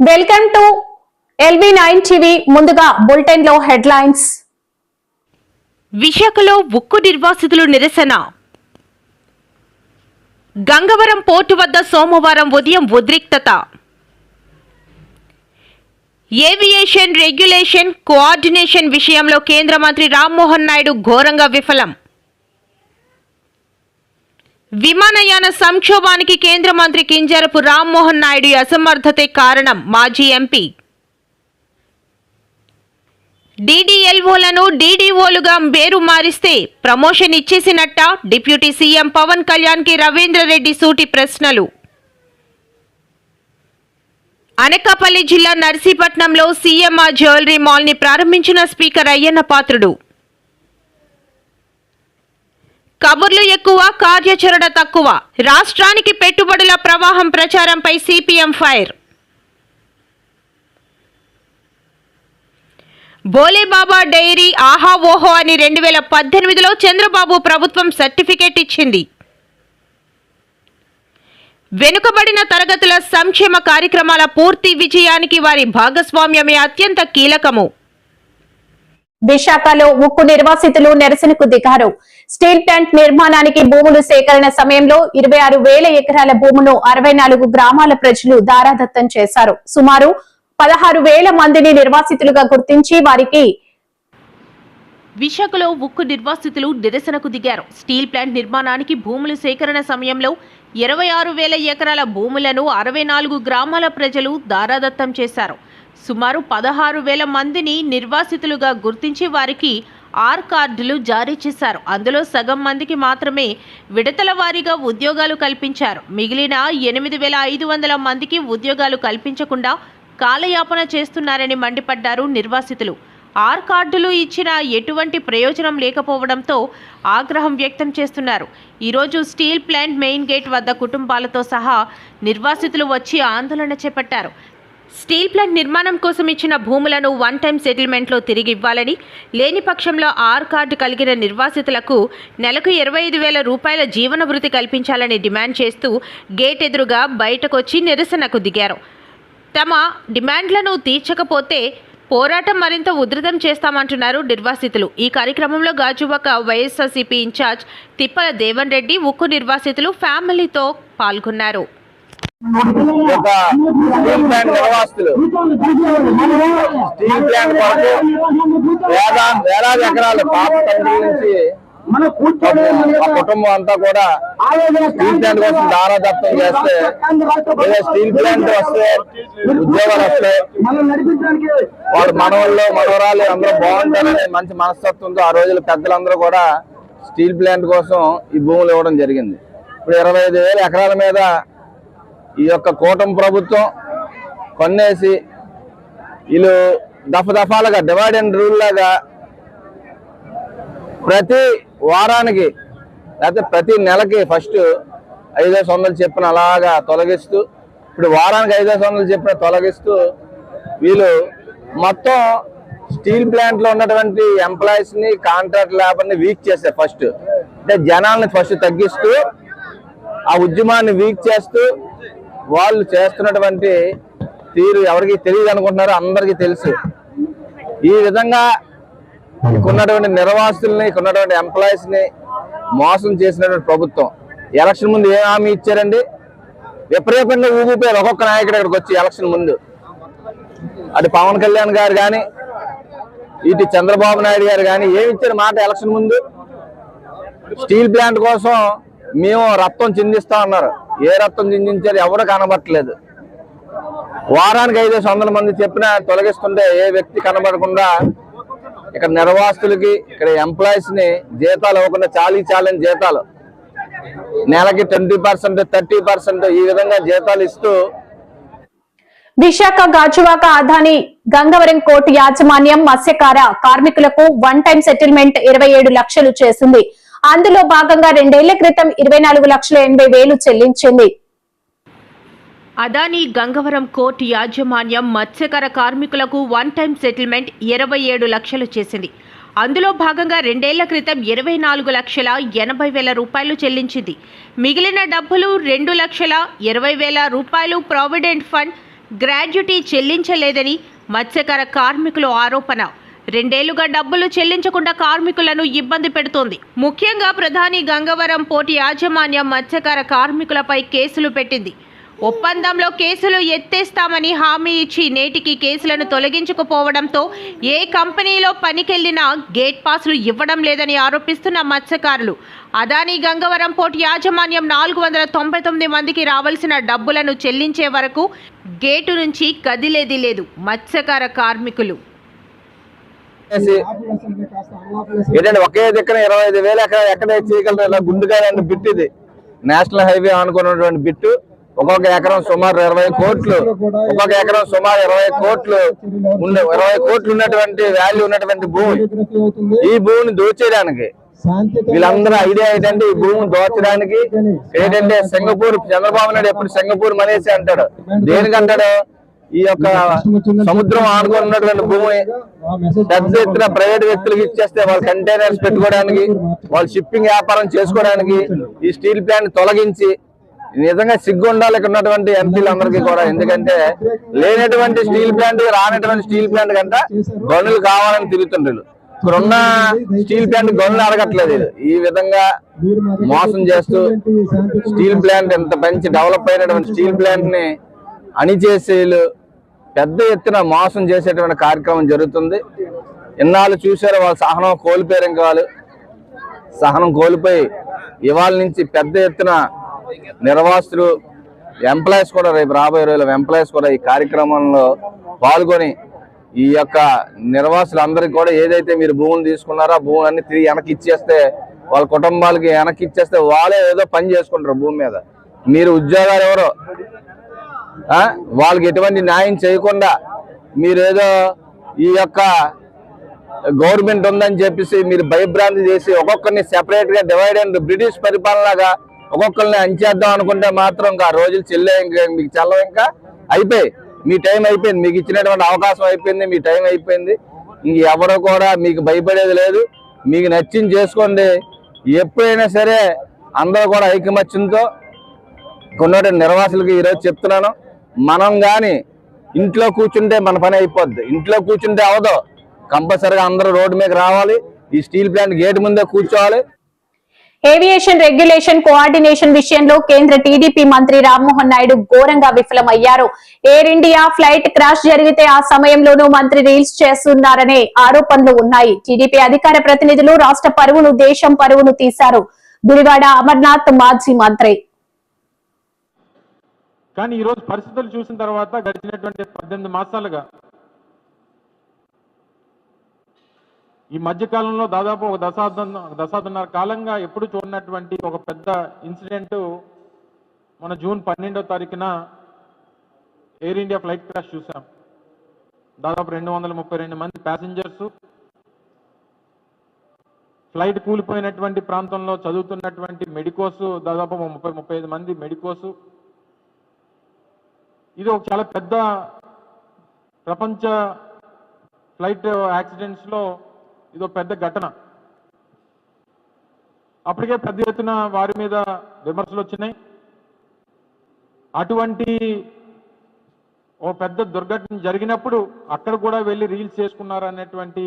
Welcome to LV9 TV. ముందుగా bulletin లో headlines. విశాఖలో ఉక్కు నిర్వాసితులు నిరసన. గంగవరం పోర్టు వద్ద సోమవారం ఉదయం ఉద్రిక్తత. ఏవియేషన్ రెగ్యులేషన్ కోఆర్డినేషన్ విషయంలో కేంద్ర మంత్రి రామ్మోహన్ నాయుడు ఘోరంగా విఫలం. విమానయాన సంక్షోభానికి కేంద్ర మంత్రి కింజరపు రామ్మోహన్ నాయుడు అసమర్థతే కారణం మాజీ ఎంపీ. డీడీఎల్ఓలను డీడీఓలుగా పేరు మారిస్తే ప్రమోషన్ ఇచ్చేసినట్ట డిప్యూటీ సీఎం పవన్ కళ్యాణ్ కి రవీంద్రరెడ్డి సూటి ప్రశ్నలు. అనకాపల్లి జిల్లా నర్సీపట్నంలో సీఎంఆర్ జ్యువెలరీ మాల్ ని ప్రారంభించిన స్పీకర్ అయ్యన్న పాత్రుడు. కబుర్లు ఎక్కువ, కార్యాచరణ తక్కువ. రాష్ట్రానికి పెట్టుబడుల ప్రవాహం ప్రచారంపై సిపిఎం ఫైర్. బోలేబాబా డైరీ ఆహా ఓహో అని 2018లో చంద్రబాబు ప్రభుత్వం సర్టిఫికేట్ ఇచ్చింది. వెనుకబడిన తరగతుల సంక్షేమ కార్యక్రమాల పూర్తి విజయానికి వారి భాగస్వామ్యమే అత్యంత కీలకము. విశాఖలో ఉక్కు నిర్వాసితులు నిరసనకు దిగారు. స్టీల్ ప్లాంట్ నిర్మాణానికి భూములు సేకరణ సమయంలో 26,000 ఎకరాల భూమును 64 గ్రామాల ప్రజలు దారాదత్తం చేశారు. సుమారు 16,000 మందిని నిర్వాసితులుగా గుర్తించి వారికి విశాఖలో ఉక్కు నిర్వాసితులు నిరసనకు దిగారు. స్టీల్ ప్లాంట్ నిర్మాణానికి భూములు సేకరణ సమయంలో 26,000 ఎకరాల భూములను 64 గ్రామాల ప్రజలు దారాదత్తం చేశారు. సుమారు 16,000 మందిని నిర్వాసితులుగా గుర్తించి వారికి ఆర్ కార్డులు జారీ చేశారు. అందులో సగం మందికి మాత్రమే విడతల వారీగా ఉద్యోగాలు కల్పించారు. మిగిలిన 8,500 మందికి ఉద్యోగాలు కల్పించకుండా కాలయాపన చేస్తున్నారని మండిపడ్డారు నిర్వాసితులు. ఆర్ కార్డులు ఇచ్చిన ఎటువంటి ప్రయోజనం లేకపోవడంతో ఆగ్రహం వ్యక్తం చేస్తున్నారు. ఈరోజు స్టీల్ ప్లాంట్ మెయిన్ గేట్ వద్ద కుటుంబాలతో సహా నిర్వాసితులు వచ్చి ఆందోళన చేపట్టారు. స్టీల్ ప్లాంట్ నిర్మాణం కోసం ఇచ్చిన భూములను వన్ టైం సెటిల్మెంట్లో తిరిగి ఇవ్వాలని, లేని పక్షంలో ఆర్ కార్డు కలిగిన నిర్వాసితులకు నెలకు 25,000 రూపాయల జీవన భృతి కల్పించాలని డిమాండ్ చేస్తూ గేట్ ఎదురుగా బయటకొచ్చి నిరసనకు దిగారు. తమ డిమాండ్లను తీర్చకపోతే పోరాటం మరింత ఉధృతం చేస్తామంటున్నారు నిర్వాసితులు. ఈ కార్యక్రమంలో గాజువాక వైఎస్ఆర్సీపీ ఇన్ఛార్జ్ తిప్పల దేవన్ రెడ్డి, ఉక్కు నిర్వాసితులు ఫ్యామిలీతో పాల్గొన్నారు. స్టీల్ ప్లాంట్ నిర్వాసితులు స్టీల్ ప్లాంట్ కొరకు వేలాది ఎకరాలు పాత తండ్రి నుంచి ఆ కుటుంబం అంతా కూడా స్టీల్ ప్లాంట్ కోసం దారాదత్తం చేస్తే, స్టీల్ ప్లాంట్ వస్తే ఉద్యోగాలు వస్తాయి, వాళ్ళ మనవాళ్ళు మనవరాలు అందరూ బాగుంటారని మంచి మనస్తత్వంతో ఆ రోజుల పెద్దలందరూ కూడా స్టీల్ ప్లాంట్ కోసం ఈ భూములు ఇవ్వడం జరిగింది. ఇప్పుడు 25,000 ఎకరాల మీద ఈ యొక్క కూటమి ప్రభుత్వం కొన్నేసి వీళ్ళు దఫాలుగా డివైడ్ అండ్ రూల్ లాగా ప్రతి వారానికి లేకపోతే ప్రతి నెలకి ఫస్ట్ 5,500 చెప్పిన అలాగా తొలగిస్తూ, ఇప్పుడు వారానికి 5,500 చెప్పిన తొలగిస్తూ వీళ్ళు మొత్తం స్టీల్ ప్లాంట్ లో ఉన్నటువంటి ఎంప్లాయీస్ ని, కాంట్రాక్ట్ లేబర్ ని వీక్ చేశారు. ఫస్ట్ అంటే జనాల్ని ఫస్ట్ తగ్గిస్తూ ఆ ఉద్యమాన్ని వీక్ చేస్తూ వాళ్ళు చేస్తున్నటువంటి తీరు ఎవరికి తెలియదు అనుకుంటున్నారో అందరికీ తెలుసు. ఈ విధంగా ఉన్నటువంటి నిర్వాసితుల్ని, ఉన్నటువంటి ఎంప్లాయీస్ ని మోసం చేసినటువంటి ప్రభుత్వం ఎలక్షన్ ముందు ఏ హామీ ఇచ్చారండి? విపరీతంగా ఊగిపోయారు ఒక్కొక్క నాయకుడు ఇక్కడికి వచ్చి ఎలక్షన్ ముందు. అటు పవన్ కళ్యాణ్ గారు కానీ, ఇటు చంద్రబాబు నాయుడు గారు కానీ ఏమి ఇచ్చారు మాట ఎలక్షన్ ముందు? స్టీల్ ప్లాంట్ కోసం మేము రక్తం చిందిస్తా ఉన్నారు. ఏ రక్తం చిందించారు ఎవరు కనబట్టలేదు. వారానికి 5,500 మంది చెప్పినా తొలగిస్తుంటే ఏ వ్యక్తి కనబడకుండా ఇక్కడ నిర్వాసితులకి, ఇక్కడ ఎంప్లాయీస్ ని జీతాలు ఇవ్వకుండా చాలని జీతాలు, నెలకి 20%, 30% ఈ విధంగా జీతాలు ఇస్తూ విశాఖ గాజువాక అదాని గంగవరం కోర్టు యాజమాన్యం మత్స్యకార కార్మికులకు వన్ టైం సెటిల్మెంట్ 27 లక్షలు చేసింది. అందులో భాగంగా 2 ఏళ్ల క్రితం 24,80,000 చెల్లించింది. అదాని గంగవరం కోర్టు యాజమాన్యం మత్స్యకార కార్మికులకు వన్ టైం సెటిల్మెంట్ 27 లక్షలు చేసింది. అందులో భాగంగా 2 ఏళ్ల క్రితం 24,80,000 రూపాయలు చెల్లించింది. మిగిలిన డబ్బులు 2,20,000 రూపాయలు ప్రావిడెంట్ ఫండ్, గ్రాడ్యుటీ చెల్లించలేదని మత్స్యకార కార్మికుల ఆరోపణ. 2 ఏళ్లుగా డబ్బులు చెల్లించకుండా కార్మికులను ఇబ్బంది పెడుతోంది. ముఖ్యంగా ప్రధాని గంగవరం పోర్టు యాజమాన్యం మత్స్యకార కార్మికులపై కేసులు పెట్టింది. ఒప్పందంలో కేసులు ఎత్తేస్తామని హామీ ఇచ్చి నేటికి కేసులను తొలగించకపోవడంతో ఏ కంపెనీలో పనికెళ్లినా గేట్ పాసులు ఇవ్వడం లేదని ఆరోపిస్తున్న మత్స్యకారులు. అదానీ గంగవరం పోర్టు యాజమాన్యం 499 మందికి రావాల్సిన డబ్బులను చెల్లించే వరకు గేటు నుంచి కదిలేది లేదు మత్స్యకార కార్మికులు. ఏంటంటే ఒకే దగ్గర 25,000 ఎక్కడ చేయగలరు? ఇలా గుండుగా బిట్, ఇది నేషనల్ హైవే అనుకున్నటువంటి బిట్టు. ఒక్కొక్క ఎకరం సుమారు 20 కోట్లు, ఒక్కొక్క ఎకరం సుమారు 20 కోట్లు 20 కోట్లు ఉన్నటువంటి వాల్యూ ఉన్నటువంటి భూమి. ఈ భూమిని దోచేయడానికి వీళ్ళందరూ ఐడియా ఏంటంటే ఈ భూమిని దోచడానికి ఏంటంటే సింగపూర్, చంద్రబాబు నాయుడు ఎప్పుడు సింగపూర్ మనేసి అంటాడు. దేనికంటాడు? ఈ యొక్క సముద్రం ఆనుకొని ఉన్నటువంటి భూమి పెద్ద ఎత్తున ప్రైవేట్ వ్యక్తులకు ఇచ్చేస్తే వాళ్ళ కంటైనర్స్ పెట్టుకోవడానికి, వాళ్ళు షిప్పింగ్ వ్యాపారం చేసుకోవడానికి ఈ స్టీల్ ప్లాంట్ తొలగించి, నిజంగా సిగ్గు ఉండాలి ఇక్కడ ఉన్నటువంటి ఎంపీలందరికీ కూడా. ఎందుకంటే లేనటువంటి స్టీల్ ప్లాంట్, రానటువంటి స్టీల్ ప్లాంట్ కంటే గనులు కావాలని తిరుగుతుంటారు. ఇక్కడున్న స్టీల్ ప్లాంట్ గనులు అడగట్లేదు. ఈ విధంగా మోసం చేస్తూ స్టీల్ ప్లాంట్, ఎంత మంచి డెవలప్ అయినటువంటి స్టీల్ ప్లాంట్ ని అణిచేసేలు పెద్ద ఎత్తున మోసం చేసేటువంటి కార్యక్రమం జరుగుతుంది. ఇన్నాళ్ళు చూశారు, వాళ్ళు సహనం కోల్పోయారు. ఇంకా వాళ్ళు సహనం కోల్పోయి ఇవాళ నుంచి పెద్ద ఎత్తున నిర్వాసితులు, ఎంప్లాయీస్ కూడా, రేపు రాబోయే రోజుల ఎంప్లాయీస్ కూడా ఈ కార్యక్రమంలో పాల్గొని ఈ యొక్క నిర్వాసులందరికీ కూడా ఏదైతే మీరు భూములు తీసుకున్నారో ఆ భూములన్నీ తిరిగి వెనక్కి ఇచ్చేస్తే, వాళ్ళ కుటుంబాలకి వెనక్కి ఇచ్చేస్తే వాళ్ళే ఏదో పని చేసుకుంటారు భూమి మీద. మీరు ఉద్యోగాలు ఎవరో వాళ్ళకి ఎటువంటి న్యాయం చేయకుండా మీరేదో ఈ యొక్క గవర్నమెంట్ ఉందని చెప్పేసి మీరు భయభ్రాంతి చేసి ఒక్కొక్కరిని సెపరేట్ గా డివైడ్ అండ్ బ్రిటిష్ పరిపాలనగా ఒక్కొక్కరిని అంచేద్దాం అనుకుంటే మాత్రం ఇంకా రోజులు మీకు చెల్లవు. ఇంకా అయిపోయి మీ టైం అయిపోయింది, మీకు ఇచ్చినటువంటి అవకాశం అయిపోయింది, మీ టైం అయిపోయింది. ఇంక ఎవరు కూడా మీకు భయపడేది లేదు. మీకు నచ్చింది చేసుకోండి. ఎప్పుడైనా సరే అందరూ కూడా ఐకమత్యంతో కొన్నటి నిర్వాసులకి ఈరోజు చెప్తున్నాను, మనం కానీ ఇంట్లో కూర్చుంటే మన పని అయిపోద్ది. ఇంట్లో కూర్చుంటే అవదు. కంపల్సరిగా అందరూ రోడ్డు మీద రావాలి. ఈ స్టీల్ ప్లాంట్ గేట్ ముందే కూర్చోవాలి. ఏవియేషన్ రెగ్యులేషన్ కోఆర్డినేషన్ విషయంలో కేంద్ర టీడీపీ మంత్రి రామ్మోహన్ నాయుడు ఘోరంగా విఫలమయ్యారు. ఎయిర్ ఇండియా ఫ్లైట్ క్రాష్ జరిగితే ఆ సమయంలోనూ మంత్రి రీల్స్ చేస్తున్నారనే ఆరోపణలు ఉన్నాయి. టీడీపీ అధికార ప్రతినిధులు రాష్ట్ర పరువును, దేశం పరువును తీశారు. గుడివాడ అమర్నాథ్ మాజీ మంత్రి. కానీ ఈరోజు పరిస్థితులు చూసిన తర్వాత గడిచినటువంటి 18 మాసాలుగా ఈ మధ్యకాలంలో దాదాపు ఒక దశాబ్దన్నర కాలంగా ఎప్పుడు చూడనటువంటి ఒక పెద్ద ఇన్సిడెంట్ మన జూన్ 12వ తారీఖున ఎయిర్ ఇండియా ఫ్లైట్ క్రాష్ చూసాం. దాదాపు 232 మంది ప్యాసింజర్స్, ఫ్లైట్ కూలిపోయినటువంటి ప్రాంతంలో చదువుతున్నటువంటి మెడికోస్ దాదాపు 30-35 మంది మెడికోస్. ఇది ఒక చాలా పెద్ద ప్రపంచ ఫ్లైట్ యాక్సిడెంట్స్ లో ఇదో పెద్ద ఘటన. అప్పటికే పెద్ద ఎత్తున వారి మీద విమర్శలు వచ్చినాయి. అటువంటి ఓ పెద్ద దుర్ఘటన జరిగినప్పుడు అక్కడ కూడా వెళ్ళి రీల్స్ చేసుకున్నారు అనేటువంటి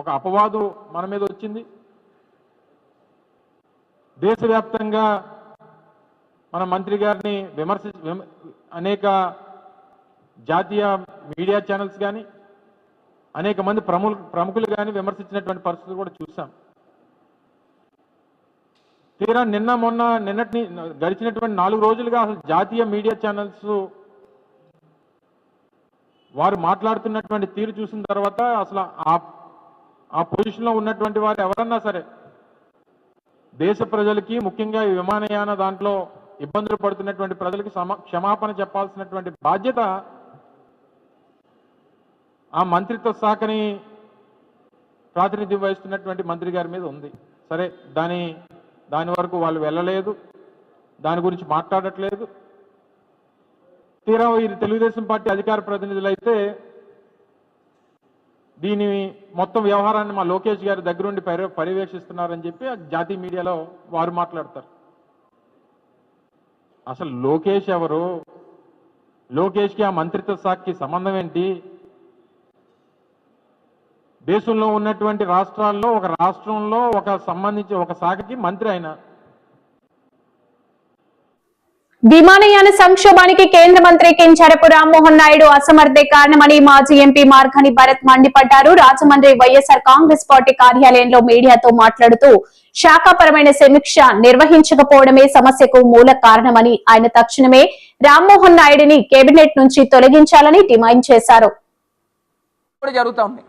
ఒక అపవాదు మన మీద వచ్చింది. దేశవ్యాప్తంగా మన మంత్రి గారిని అనేక జాతీయ మీడియా ఛానల్స్ కానీ అనేక మంది ప్రముఖులు కానీ విమర్శించినటువంటి పరిస్థితులు కూడా చూసాం. తీరా నిన్నటి గడిచినటువంటి 4 రోజులుగా అసలు జాతీయ మీడియా ఛానల్స్ వారు మాట్లాడుతున్నటువంటి తీరు చూసిన తర్వాత అసలు ఆ పొజిషన్లో ఉన్నటువంటి వారు ఎవరన్నా సరే దేశ ప్రజలకి, ముఖ్యంగా ఈ విమానయాన దాంట్లో ఇబ్బందులు పడుతున్నటువంటి ప్రజలకి క్షమాపణ చెప్పాల్సినటువంటి బాధ్యత ఆ మంత్రిత్వ శాఖని ప్రాతినిధ్యం వహిస్తున్నటువంటి మంత్రి గారి మీద ఉంది. సరే, దాని వరకు వాళ్ళు వెళ్ళలేదు, దాని గురించి మాట్లాడట్లేదు. తీరా ఈ తెలుగుదేశం పార్టీ అధికార ప్రతినిధులు అయితే దీని మొత్తం వ్యవహారాన్ని మా లోకేష్ గారి దగ్గరుండి పర్యవేక్షిస్తున్నారని చెప్పి జాతీయ మీడియాలో వారు మాట్లాడతారు. అసలు లోకేష్ ఎవరు, లోకేష్కి ఆ మంత్రిత్వ శాఖకి సంబంధం ఏంటి? దేశంలో ఉన్నటువంటి రాష్ట్రాల్లో ఒక రాష్ట్రంలో సంబంధించి ఒక శాఖకి మంత్రి ఆయన. విమానయాన సంక్షోభానికి కేంద్ర మంత్రి కించరపు రామ్మోహన్ నాయుడు అసమర్థే కారణమని మాజీ ఎంపీ మార్గని భరత్ మండిపడ్డారు. రాజమండ్రి వైఎస్ఆర్ కాంగ్రెస్ పార్టీ కార్యాలయంలో మీడియాతో మాట్లాడుతూ శాఖాపరమైన సమీక్ష నిర్వహించకపోవడమే సమస్యకు మూల కారణమని, ఆయన తక్షణమే రామ్మోహన్ నాయుడిని కేబినెట్ నుంచి తొలగించాలని డిమాండ్ చేశారు. జరుగుతూ ఉన్నాయి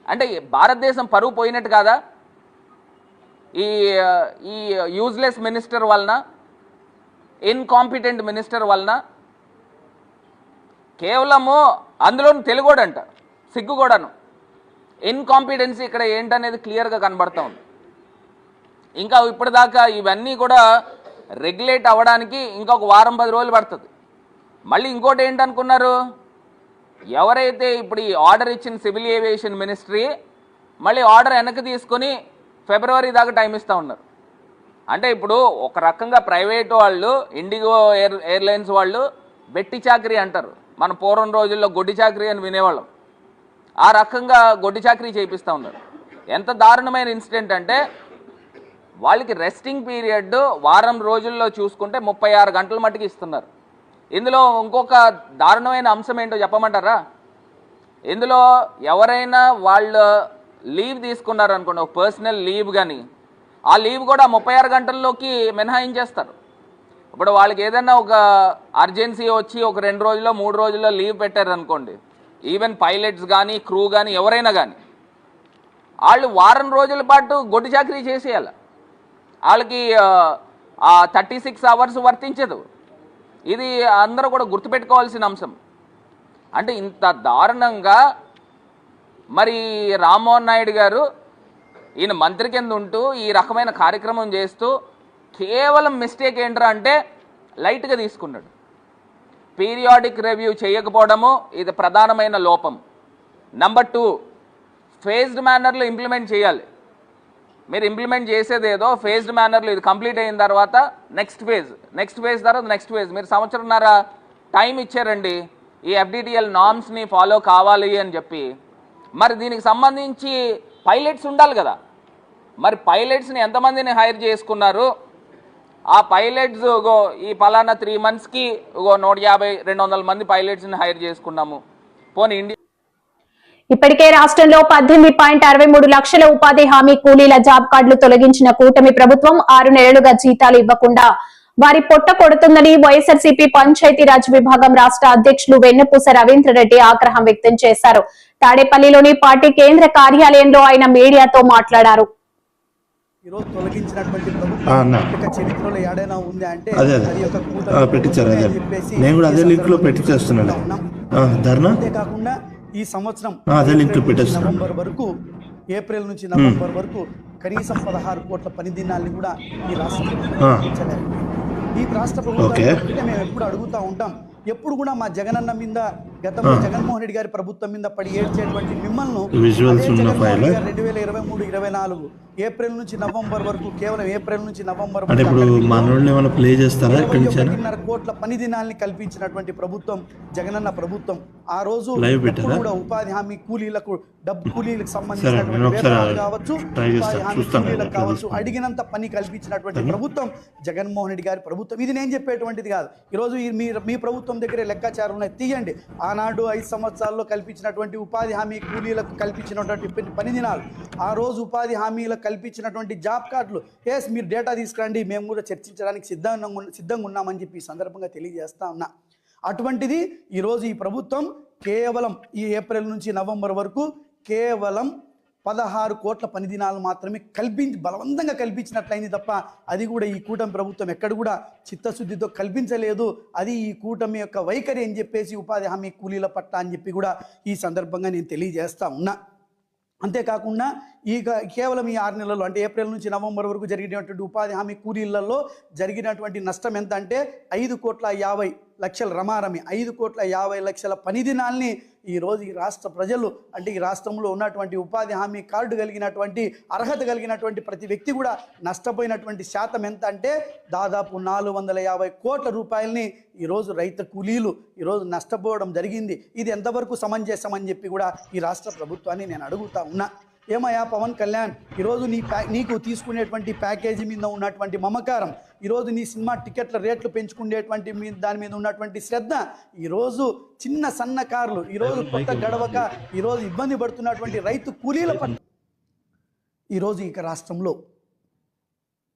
అంటే భారతదేశం పరువు పోయినట్టు కాదా? ఈ యూజ్లెస్ మినిస్టర్ వలన, ఇన్కాంపిటెంట్ మినిస్టర్ వలన, కేవలము అందులో తెలుగోడంట, సిగ్గు కూడాను, ఇన్కాంపిటెన్సీ ఇక్కడ ఏంటనేది క్లియర్గా కనబడతా ఉంది. ఇంకా ఇప్పటిదాకా ఇవన్నీ కూడా రెగ్యులేట్ అవ్వడానికి ఇంకొక వారం 10 రోజులు పడుతుంది. మళ్ళీ ఇంకోటి ఏంటనుకున్నారు, ఎవరైతే ఇప్పుడు ఈ ఆర్డర్ ఇచ్చిన సివిల్ ఏవియేషన్ మినిస్ట్రీ మళ్ళీ ఆర్డర్ వెనక్కి తీసుకొని ఫిబ్రవరి దాకా టైం ఇస్తూ ఉన్నారు. అంటే ఇప్పుడు ఒక రకంగా ప్రైవేట్ వాళ్ళు, ఇండిగో ఎయిర్లైన్స్ వాళ్ళు బెట్టి చాకరీ అంటారు. మన పూర్వం రోజుల్లో గొడ్డి చాకరీ అని వినేవాళ్ళం. ఆ రకంగా గొడ్డి చాకరీ చేయిస్తూ ఉన్నారు. ఎంత దారుణమైన ఇన్సిడెంట్ అంటే వాళ్ళకి రెస్టింగ్ పీరియడ్ వారం రోజుల్లో చూసుకుంటే 36 గంటల మట్టుకు ఇస్తున్నారు. ఇందులో ఇంకొక దారుణమైన అంశం ఏంటో చెప్పమంటారా? ఇందులో ఎవరైనా వాళ్ళు లీవ్ తీసుకున్నారు అనుకోండి, ఒక పర్సనల్ లీవ్, కానీ ఆ లీవ్ కూడా 36 గంటల్లోకి మినహాయించేస్తారు. ఇప్పుడు వాళ్ళకి ఏదైనా ఒక అర్జెన్సీ వచ్చి ఒక 2 రోజుల్లో 3 రోజుల్లో లీవ్ పెట్టారు అనుకోండి, ఈవెన్ పైలట్స్ కానీ క్రూ కానీ ఎవరైనా కానీ వాళ్ళు వారం రోజుల పాటు గొడ్డు చాకరీ చేసేయాలి. వాళ్ళకి 36 అవర్స్ వర్తించదు. ఇది అందరూ కూడా గుర్తుపెట్టుకోవాల్సిన అంశం. అంటే ఇంత దారుణంగా మరి రామ్మోహన్ నాయుడు గారు ఈయన మంత్రి కింద ఉంటూ ఈ రకమైన కార్యక్రమం చేస్తూ కేవలం మిస్టేక్ ఏంట్రా అంటే లైట్గా తీసుకున్నాడు. పీరియాడిక్ రివ్యూ చేయకపోవడము ఇది ప్రధానమైన లోపం. నెంబర్ 2, ఫేజ్డ్ మేనర్లో ఇంప్లిమెంట్ చేయాలి. మీరు ఇంప్లిమెంట్ చేసేదేదో ఫేజ్డ్ మేనర్లో ఇది కంప్లీట్ అయిన తర్వాత నెక్స్ట్ ఫేజ్ తర్వాత నెక్స్ట్ ఫేజ్. మీరు సంవత్సరంన్నర టైం ఇచ్చారండి ఈ FDTL నార్మ్స్ని ఫాలో కావాలి అని చెప్పి. మరి దీనికి సంబంధించి పైలట్స్ ఉండాలి కదా. మరి పైలట్స్ని ఎంతమందిని హైర్ చేసుకున్నారు? ఆ పైలట్స్ ఈ పలానా 3 monthsకి 150-200 మంది పైలట్స్ని హైర్ చేసుకున్నాము. పోనీ ఇండియా ఇప్పటికే రాష్ట్రంలో 18.63 లక్షల ఉపాధి హామీ కూలీల జాబ్ కార్డులు తొలగించిన కూటమి ప్రభుత్వం 6 నెలలుగా జీతాలు ఇవ్వకుండా వారి పొట్ట కొడుతుందని వైఎస్ఆర్సీపీ పంచాయతీరాజ్ విభాగం రాష్ట్ర అధ్యక్షులు వెన్నపూస రవీంద్రరెడ్డి ఆగ్రహం వ్యక్తం చేశారు. తాడేపల్లిలోని పార్టీ కేంద్ర కార్యాలయంలో ఆయన మీడియాతో మాట్లాడారు. ఈరోజు తొలగించినటువంటి ప్రభుత్వం చరిత్రలో ఏడైనా ఉంది అంటే పెట్టించారు. అదే నేను కూడా అదే లింక్ లో పెట్టించేస్తున్నాను. అంతేకాకుండా ఈ సంవత్సరం నవంబర్ వరకు, ఏప్రిల్ నుంచి నవంబర్ వరకు కనీసం 16 కోట్ల పని దినాల్ని కూడా ఈ రాష్ట్ర ప్రభుత్వం ఈ రాష్ట్ర ప్రభుత్వం మేము ఎప్పుడు అడుగుతూ ఉంటాం. ఎప్పుడు కూడా మా జగనన్న మీద, గతంలో జగన్మోహన్ రెడ్డి గారి ప్రభుత్వం మీద పడి ఏడ్చేటువంటి మిమ్మల్ని 2023-24 ఏప్రిల్ నుంచి నవంబర్ వరకు, కేవలం ఏప్రిల్ నుంచి నవంబర్ వరకు 1.5 కోట్ల పని దినాల్ని కల్పించినటువంటి ప్రభుత్వం జగనన్న ప్రభుత్వం. ఆ రోజు కూడా ఉపాధి హామీ కూలీలకు, డబ్బు కూలీలకు సంబంధించినటువంటి కావచ్చు, ఉపాధి హామీ కూలీలకు కావచ్చు, అడిగినంత పని కల్పించినటువంటి ప్రభుత్వం జగన్మోహన్ రెడ్డి గారి ప్రభుత్వం. ఇది నేను చెప్పేటువంటిది కాదు. ఈరోజు మీ ప్రభుత్వం దగ్గరే లెక్కాచారం ఉన్నాయి, తీయండి. ఆనాడు 5 సంవత్సరాల్లో కల్పించినటువంటి ఉపాధి హామీ కూలీలకు కల్పించినటువంటి పని దినాలు, ఆ రోజు ఉపాధి హామీలకు కల్పించినటువంటి జాబ్ కార్డులు, మీరు డేటా తీసుకురండి, మేము కూడా చర్చించడానికి సిద్ధంగా ఉన్నామని చెప్పి ఈ సందర్భంగా తెలియజేస్తా ఉన్నా. అటువంటిది ఈరోజు ఈ ప్రభుత్వం కేవలం ఈ ఏప్రిల్ నుంచి నవంబర్ వరకు కేవలం 16 కోట్ల పని దినాలు మాత్రమే బలవంతంగా కల్పించినట్లయింది తప్ప అది కూడా ఈ కూటమి ప్రభుత్వం ఎక్కడ కూడా చిత్తశుద్ధితో కల్పించలేదు. అది ఈ కూటమి యొక్క వైఖరి అని చెప్పేసి ఉపాధి హామీ కూలీల పట్ల అని చెప్పి కూడా ఈ సందర్భంగా నేను తెలియజేస్తా ఉన్నా. అంతేకాకుండా కేవలం ఈ 6 నెలల్లో, అంటే ఏప్రిల్ నుంచి నవంబర్ వరకు జరిగినటువంటి ఉపాధి హామీ కూలీలలో జరిగినటువంటి నష్టం ఎంత అంటే 5.50 కోట్ల లక్షల రమారమి 5,50,00,000 పని దినాల్ని ఈరోజు ఈ రాష్ట్ర ప్రజలు అంటే ఈ రాష్ట్రంలో ఉన్నటువంటి ఉపాధి హామీ కార్డు కలిగినటువంటి అర్హత కలిగినటువంటి ప్రతి వ్యక్తి కూడా నష్టపోయినటువంటి శాతం ఎంత అంటే దాదాపు 450 కోట్ల రూపాయలని ఈరోజు రైతు కూలీలు ఈరోజు నష్టపోవడం జరిగింది. ఇది ఎంతవరకు సమంజసమని చెప్పి కూడా ఈ రాష్ట్ర ప్రభుత్వాన్ని నేను అడుగుతా ఉన్నా. ఏమయ్యా పవన్ కళ్యాణ్, ఈరోజు నీకు తీసుకునేటువంటి ప్యాకేజీ మీద ఉన్నటువంటి మమకారం, ఈరోజు నీ సినిమా టికెట్ల రేట్లు పెంచుకునేటువంటి దాని మీద ఉన్నటువంటి శ్రద్ధ, ఈరోజు చిన్న సన్నకారులు ఈరోజు కొత్త గడవక ఈరోజు ఇబ్బంది పడుతున్నటువంటి రైతు కూలీల పట్ల ఈరోజు ఇక రాష్ట్రంలో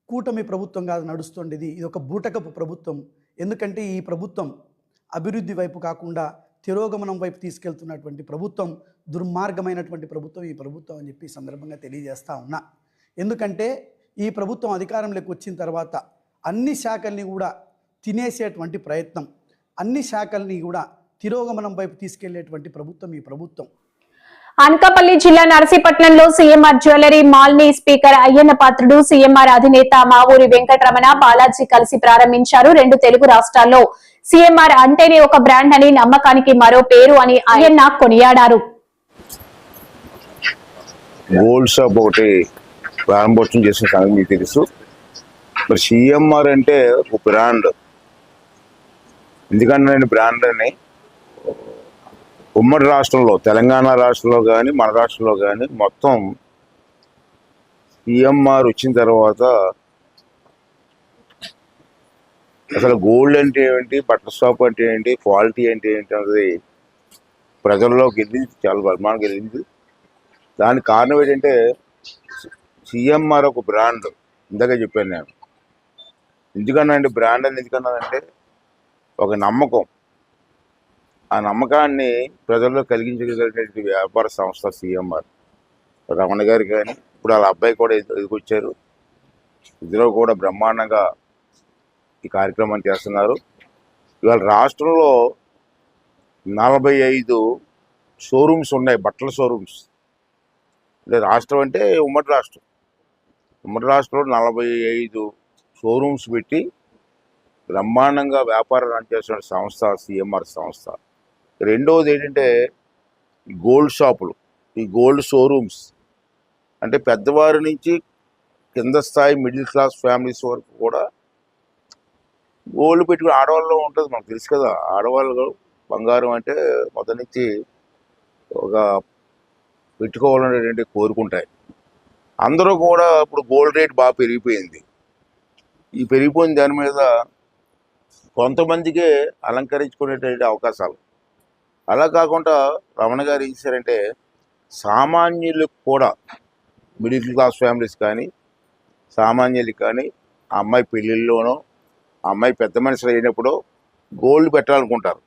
కూటమి ప్రభుత్వం కాదు నడుస్తుండేది, ఇది ఒక బూటకపు ప్రభుత్వం. ఎందుకంటే ఈ ప్రభుత్వం అభివృద్ధి వైపు కాకుండా తిరోగమనం వైపు తీసుకెళ్తున్నటువంటి ప్రభుత్వం, దుర్మార్గమైనటువంటి ప్రభుత్వం ఈ ప్రభుత్వం అని చెప్పి సందర్భంగా తెలియజేస్తా ఉన్నా. ఎందుకంటే ఈ ప్రభుత్వం అధికారంలోకి వచ్చిన తర్వాత అన్ని శాఖల్ని కూడా తినేసేటువంటి ప్రయత్నం, అన్ని శాఖల్ని కూడా తిరోగమనం వైపు తీసుకెళ్లేటువంటి ప్రభుత్వం ఈ ప్రభుత్వం. అనకాపల్లి జిల్లా నరసీపట్నంలో సీఎంఆర్ జ్యువెలరీ మాల్ ని స్పీకర్ అయ్యన్న పాత్రుడు, సీఎంఆర్ అధినేత మావూరి వెంకటరమణ, బాలాజీ కలిసి ప్రారంభించారు. 2 తెలుగు రాష్ట్రాల్లో సీఎంఆర్ అంటేనే ఒక బ్రాండ్ అని, నమ్మకానికి మరో పేరు అని అయ్యన్న కొనియాడారు. గోల్డ్ షాప్ ఒకటి ప్రారంభోత్సవం చేసిన సంగతి మీకు తెలుసు. మరి సీఎంఆర్ అంటే ఒక బ్రాండ్. ఎందుకంటే బ్రాండ్ అని ఉమ్మడి రాష్ట్రంలో, తెలంగాణ రాష్ట్రంలో కానీ మన రాష్ట్రంలో కానీ మొత్తం సీఎంఆర్ వచ్చిన తర్వాత అసలు గోల్డ్ అంటే ఏంటి, బట్టల షాప్ అంటే ఏంటి, క్వాలిటీ అంటే ఏంటి అన్నది ప్రజల్లోకి వెళ్ళింది, చాలా బలమానికి వెళ్ళింది. దానికి కారణం ఏంటంటే సీఎంఆర్ ఒక బ్రాండ్. ఇందాక చెప్పాను నేను. ఎందుకన్నానంటే బ్రాండ్ అని ఎందుకన్నానంటే ఒక నమ్మకం. ఆ నమ్మకాన్ని ప్రజల్లో కలిగించగలిగినటువంటి వ్యాపార సంస్థ సీఎంఆర్. రమణ గారు కానీ ఇప్పుడు వాళ్ళ అబ్బాయి కూడా ఎదుకొచ్చారు. ఇద్దరు కూడా బ్రహ్మాండంగా ఈ కార్యక్రమాన్ని చేస్తున్నారు. ఇవాళ రాష్ట్రంలో 45 షోరూమ్స్ ఉన్నాయి, బట్టల షోరూమ్స్. అంటే రాష్ట్రం అంటే ఉమ్మడి రాష్ట్రం. ఉమ్మడి రాష్ట్రంలో 45 షోరూమ్స్ పెట్టి బ్రహ్మాండంగా వ్యాపారం రన్ చేస్తున్న సంస్థ సీఎంఆర్ సంస్థ. రెండవది ఏంటంటే గోల్డ్ షాపులు, ఈ గోల్డ్ షోరూమ్స్. అంటే పెద్దవారి నుంచి కింద స్థాయి మిడిల్ క్లాస్ ఫ్యామిలీస్ వరకు కూడా గోల్డ్ పెట్టుకుని ఆడవాళ్ళలో ఉంటుంది. మనకు తెలుసు కదా, ఆడవాళ్ళు బంగారం అంటే మొదటి నుంచి ఒక పెట్టుకోవాలనేటువంటి కోరుకుంటాయి. అందరూ కూడా ఇప్పుడు గోల్డ్ రేట్ బాగా పెరిగిపోయింది. ఈ పెరిగిపోయిన దాని మీద కొంతమందికే అలంకరించుకునేటువంటి అవకాశాలు. అలా కాకుండా రమణ గారు ఏం చేశారంటే సామాన్యులకు కూడా, మిడిల్ క్లాస్ ఫ్యామిలీస్ కానీ సామాన్యులకు కానీ ఆ అమ్మాయి పెళ్ళిళ్ళలోనో ఆ అమ్మాయి పెద్ద మనుషులు అయినప్పుడు గోల్డ్ పెట్టాలనుకుంటారు,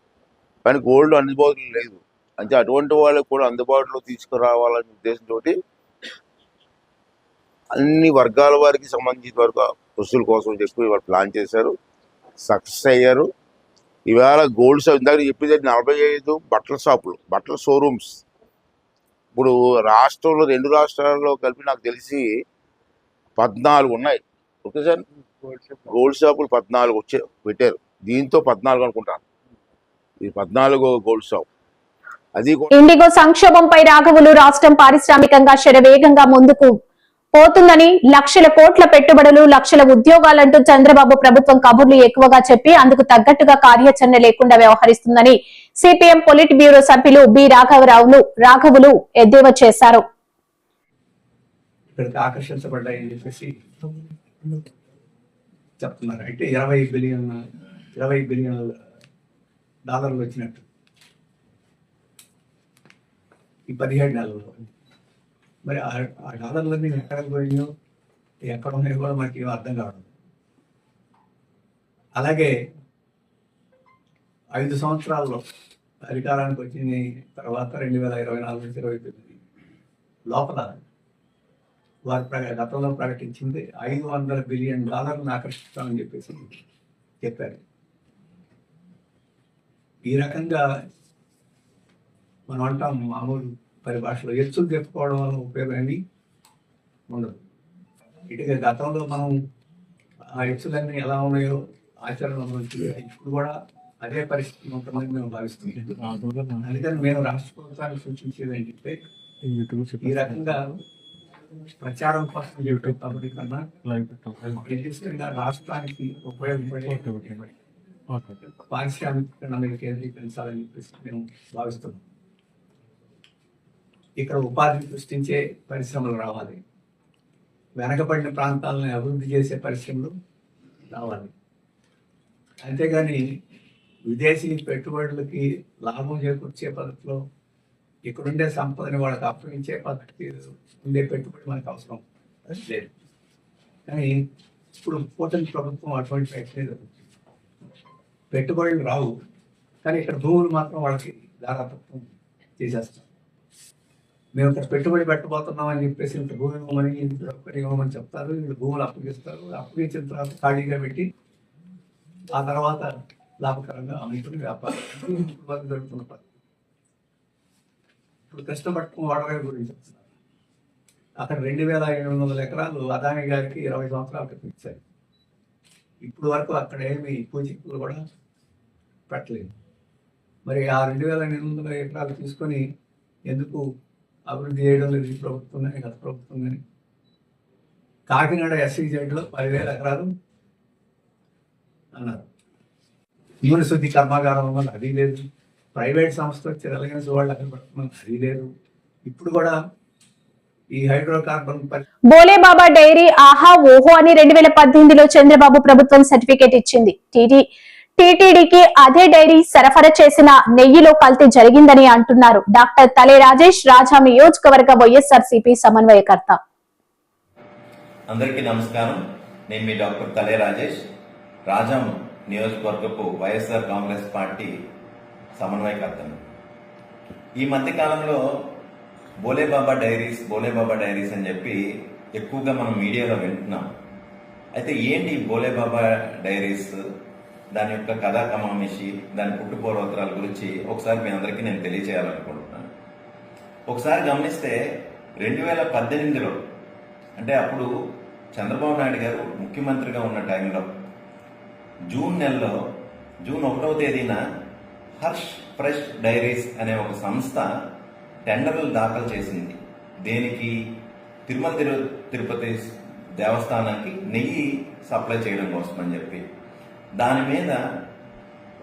కానీ గోల్డ్ అందుబాటులో లేదు. అంటే అటువంటి వాళ్ళకు కూడా అందుబాటులో తీసుకురావాలనే ఉద్దేశంతో అన్ని వర్గాల వారికి సంబంధించిన వరకు వస్తువుల కోసం చెప్పి వాళ్ళు ప్లాన్ చేశారు, సక్సెస్ అయ్యారు. ఇవాళ గోల్డ్ షాప్ ఇందాక చెప్పేది 45 బట్టల షాపులు, బట్టల షోరూమ్స్. ఇప్పుడు రాష్ట్రంలో 2 రాష్ట్రాల్లో కలిపి నాకు తెలిసి 14 ఉన్నాయి. ఓకే సార్, గోల్డ్ షాపులు 14 పెట్టారు. దీంతో 14 అనుకుంటాను. ఇది 14 గోల్డ్ షాప్. అది ఇండిగో సంక్షోభంపై రాఘవులు, రాష్ట్రం పారిశ్రామికంగా శరవేగంగా ముందుకు పోతుందని, లక్షల కోట్ల పెట్టుబడులు, లక్షల ఉద్యోగాలంటూ చంద్రబాబు ప్రభుత్వం కబుర్లు ఎక్కువగా చెప్పి అందుకు తగ్గట్టుగా కార్యాచరణ లేకుండా వ్యవహరిస్తుందని సిపిఎం పొలిట్ బ్యూరో సభ్యులు బి రాఘవులు ఎద్దేవా చేశారు. ఆకర్షించబడ్డాయని చెప్పేసి చెప్తున్నారు. అయితే 20 బిలియన్ డాలర్లు వచ్చినట్టు ఈ 17 నెలల్లో. మరి ఆ డాలర్లన్నీ ఎక్కడికి పోయినాయో, ఎక్కడ ఉన్నాయో కూడా మనకి ఏం అర్థం కావడం. అలాగే 5 సంవత్సరాల్లో అధికారానికి వచ్చిన తర్వాత 2024 నుంచి 2029 లోపల వారు గతంలో ప్రకటించింది $500 బిలియన్ ఆకర్షిస్తామని చెప్పేసి చెప్పారు. ఈ రకంగా మనం అంటాం మామూలు పరిభాషలో ఎత్తులు చెప్పుకోవడం వల్ల ఉపయోగం ఏమీ ఉండదు. ఇటుగా గతంలో మనం ఆ ఎత్తులన్నీ ఎలా ఉన్నాయో ఆచరణలో ఇప్పుడు కూడా అదే పరిస్థితి ఉంటుందని మేము భావిస్తున్నాం. అందుకని మేము రాష్ట్ర ప్రభుత్వానికి సూచించేది ఏంటంటే ఈ రకంగా ప్రచారం కోసం యూట్యూబ్ పబ్లిక్ కన్నా నిర్దిష్టంగా రాష్ట్రానికి ఉపయోగపడే పారిశ్రామికీకరణ మీద కేంద్రీకరించాలని చెప్పేసి మేము భావిస్తున్నాం. ఇక్కడ ఉపాధిని సృష్టించే పరిశ్రమలు రావాలి, వెనకబడిన ప్రాంతాలను అభివృద్ధి చేసే పరిశ్రమలు రావాలి. అంతేగాని విదేశీ పెట్టుబడులకి లాభం చేకూర్చే పద్ధతిలో ఇక్కడుండే సంపదని వాళ్ళకి అప్పగించే పద్ధతి ఉండే పెట్టుబడి మనకు అవసరం లేదు. కానీ ఇప్పుడు కూటమి ప్రభుత్వం అటువంటి ప్రయత్నం పెట్టుబడులు రావు, కానీ ఇక్కడ భూములు మాత్రం వాళ్ళకి దారాతత్వం చేసేస్తాం. మేము ఇక్కడ పెట్టుబడి పెట్టబోతున్నామని చెప్పేసి ఇంత భూమి ఇవ్వమని ఇవ్వమని చెప్తారు, వీళ్ళు భూములు అప్పగిస్తారు, అప్పగించిన తర్వాత ఖాళీగా పెట్టి ఆ తర్వాత లాభకరంగా అమ్ముకుని వ్యాపారం జరుగుతున్న పద్ధతి. ఇప్పుడు కృష్ణపట్నం వాడగా గురించి చెప్తున్నారు. అక్కడ 2700 ఎకరాలు అదాని గారికి 20 సంవత్సరాల క్రితం ఇచ్చారు. ఇప్పుడు వరకు అక్కడ ఏమి పూచిక్కులు కూడా పెట్టలేదు. మరి ఆ 2800 ఎకరాలు తీసుకొని ఎందుకు అభివృద్ధి చేయడం లేదు ఈ ప్రభుత్వం కానీ గత ప్రభుత్వం కానీ? కాకినాడ SEZలో 10,000 ఎకరాలు అన్నారు. నూనె శుద్ధి కర్మాగారం వల్ల అది లేదు. ప్రైవేట్ సంస్థ వచ్చి రిలయన్స్ వాళ్ళు అక్కడ పెడుతున్నాం, అది లేదు. ఇప్పుడు కూడా ఈ హైడ్రోకార్బన్ బోలేబాబా డైరీ ఆహా ఓహో అని 2018లో చంద్రబాబు ప్రభుత్వం సర్టిఫికేట్ ఇచ్చింది. టీటీడీకి అదే డైరీ సరఫరా చేసిన నెయ్యిలో కల్తీ జరిగిందని అంటున్నారు డాక్టర్ తలే రాజేష్, రాజాం నియోజకవర్గ వైఎస్ఆర్సీపీ సమన్వయకర్త. అందరికీ నమస్కారం. నేను మీ డాక్టర్ తలే రాజేష్, రాజాం నియోజకవర్గపు వైఎస్ఆర్ కాంగ్రెస్ పార్టీ సమన్వయకర్తను. ఈ మధ్య కాలంలో బోలేబాబా డైరీస్ అని చెప్పి ఎక్కువగా మనం మీడియాలో వింటున్నాం. అయితే ఏంటి బోలేబాబా డైరీస్, దాని యొక్క కథా కమామిషి, దాని పుట్టుపూర్వోత్తరాల గురించి ఒకసారి మీ అందరికీ నేను తెలియజేయాలనుకుంటున్నాను. ఒకసారి గమనిస్తే 2018లో అంటే అప్పుడు చంద్రబాబు నాయుడు గారు ముఖ్యమంత్రిగా ఉన్న టైంలో జూన్ 1వ తేదీన హర్ష్ ఫ్రెష్ డైరీస్ అనే ఒక సంస్థ టెండర్లు దాఖలు చేసింది. దేనికి? తిరుపతి దేవస్థానానికి నెయ్యి సప్లై చేయడం కోసం అని చెప్పి. దాని మీద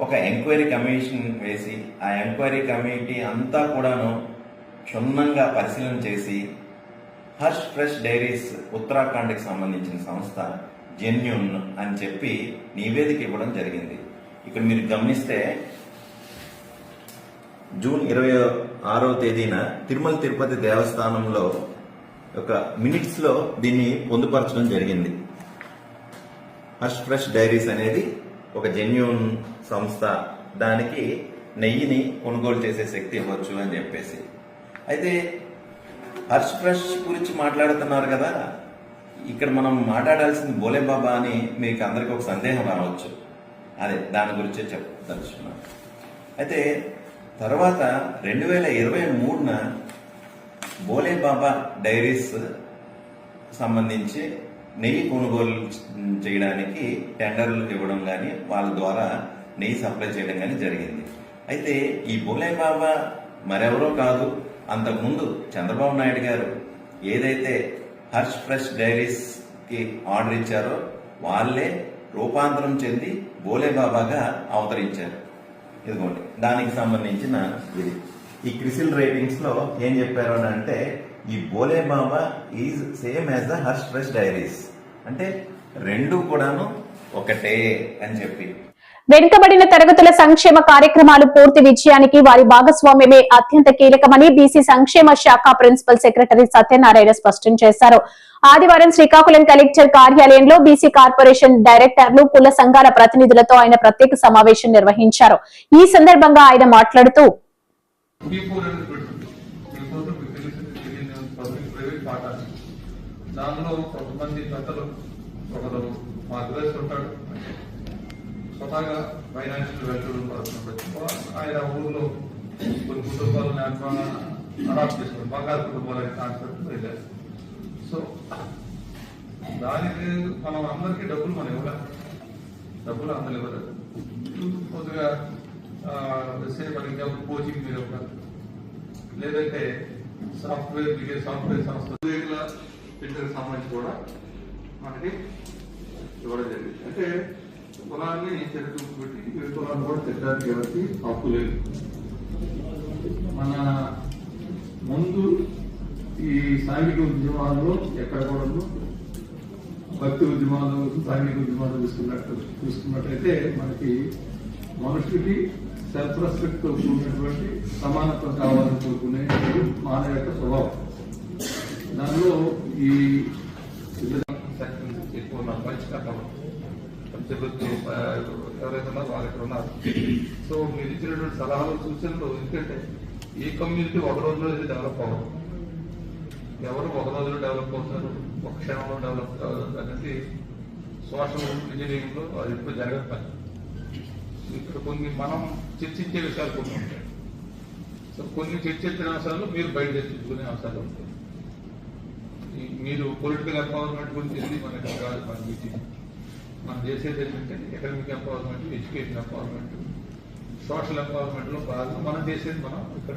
ఒక ఎంక్వైరీ కమిషన్ వేసి ఆ ఎంక్వైరీ కమిటీ అంతా కూడాను క్షుణ్ణంగా పరిశీలన చేసి హర్ష్ ఫ్రెష్ డైరీస్ ఉత్తరాఖండ్కి సంబంధించిన సంస్థ జెన్యూన్ అని చెప్పి నివేదిక ఇవ్వడం జరిగింది. ఇక్కడ మీరు గమనిస్తే జూన్ 26వ తేదీన తిరుపతి దేవస్థానంలో ఒక మినిట్స్ లో దీన్ని పొందుపరచడం జరిగింది. హర్ష్ ఫ్రెష్ డైరీస్ అనేది ఒక జెన్యూన్ సంస్థ, దానికి నెయ్యిని కొనుగోలు చేసే శక్తి ఇవ్వచ్చు అని చెప్పేసి. అయితే హర్ష్ ఫ్రెష్ గురించి మాట్లాడుతున్నారు కదా, ఇక్కడ మనం మాట్లాడాల్సింది బోలేబాబా అని మీకు అందరికీ ఒక సందేహం రావచ్చు. అదే దాని గురించే చెప్పదలుచుకున్నాను. అయితే తర్వాత 2023న బోలేబాబా డైరీస్ సంబంధించి నెయ్యి కొనుగోలు చేయడానికి టెండర్లు ఇవ్వడం కానీ వాళ్ళ ద్వారా నెయ్యి సప్లై చేయడం కానీ జరిగింది. అయితే ఈ బోలేబాబా మరెవరో కాదు, అంతకుముందు చంద్రబాబు నాయుడు గారు ఏదైతే హర్ష్ ఫ్రెష్ డైరీస్ కి ఆర్డర్ ఇచ్చారో వాళ్ళే రూపాంతరం చెంది బోలేబాబాగా అవతరించారు. ఇదిగోండి దానికి సంబంధించిన ఇది. ఈ క్రిసిల్ రేటింగ్స్ లో ఏం చెప్పారు అని అంటే, ఈ Bhole Baba is same as the Harsh fresh diaries, అంటే రెండు కూడాను ఒకటే అని చెప్పి. వెనుకబడిన తరగతుల సంక్షేమ కార్యక్రమాలు పూర్తి విజయానికి వారి భాగస్వామ్యమే అత్యంత కీలకమని బీసీ సంక్షేమ శాఖ ప్రిన్సిపల్ సెక్రటరీ సత్యనారాయణ స్పష్టం చేశారు. ఆదివారం శ్రీకాకుళం కలెక్టర్ కార్యాలయంలో బీసీ కార్పొరేషన్ డైరెక్టర్లు, కుల సంఘాల ప్రతినిధులతో ఆయన ప్రత్యేక సమావేశం నిర్వహించారు. ఈ సందర్భంగా ఆయన మాట్లాడుతూ స్వతహాగా ఫైనాన్షియల్ వెల్ఫేర్ పడుతున్నప్పుడు ఆయన ఊళ్ళో కొన్ని కుటుంబాలను అడాప్ట్ చేసుకుని బంగారు కుటుంబాలనే కాన్సెప్ట్ వెళ్ళారు. సో దానికి మనం అందరికీ డబ్బులు మనం ఇవ్వలేదు, డబ్బులు అందరూ ఇవ్వలేదు. కొద్దిగా మనకి కోచింగ్ మీరు లేదంటే సాఫ్ట్వేర్ సంస్థ ఇంటర్ సంబంధించి కూడా మనకి ఇవ్వడం జరిగింది. అంటే కులాన్ని చరిత్ర పెట్టి ఈ కులాన్ని కూడా తిట్టడానికి ఎవరికి హక్కు లేదు. మన ముందు ఈ సాంఘిక ఉద్యమాల్లో ఎక్కడ కూడా భక్తి ఉద్యమాలు సాంఘిక ఉద్యమాలు చూసుకున్నట్టయితే మనకి మనుషులకి సెల్ఫ్ రెస్పెక్ట్ తో కూడినటువంటి సమానత్వం కావాలని కోరుకునే మానవ యొక్క స్వభావం. దానిలో ఈ ఎక్కువ పంచకట్టం ఎవరైతే ఉన్నారో వాళ్ళు ఇక్కడ ఉన్నారు. సో మీరు ఇచ్చినటువంటి సలహాలు సూచనలు ఎందుకంటే ఈ కమ్యూనిటీ ఒక రోజులో ఇది డెవలప్ అవ్వదు. ఎవరు ఒక రోజులో డెవలప్ అవుతారు, ఒక క్షణంలో డెవలప్ అనేది సోషల్ ఇంజనీరింగ్ లో అది ఎప్పుడు జరగదు పని. ఇక్కడ కొన్ని మనం చర్చించే విషయాలు కొన్ని ఉంటాయి. సో కొన్ని చర్చించిన అంశాలు మీరు బయట చర్చించుకునే అంశాలు ఉంటాయి. మీరు పొలిటికల్ ఎంపవర్మెంట్ గురించి మనకి కాదు. మనం చేసేది ఏంటంటే economic empowerment, education empowerment, social empowerment లో భాగంగా మనం చేసేది మనం ఇక్కడ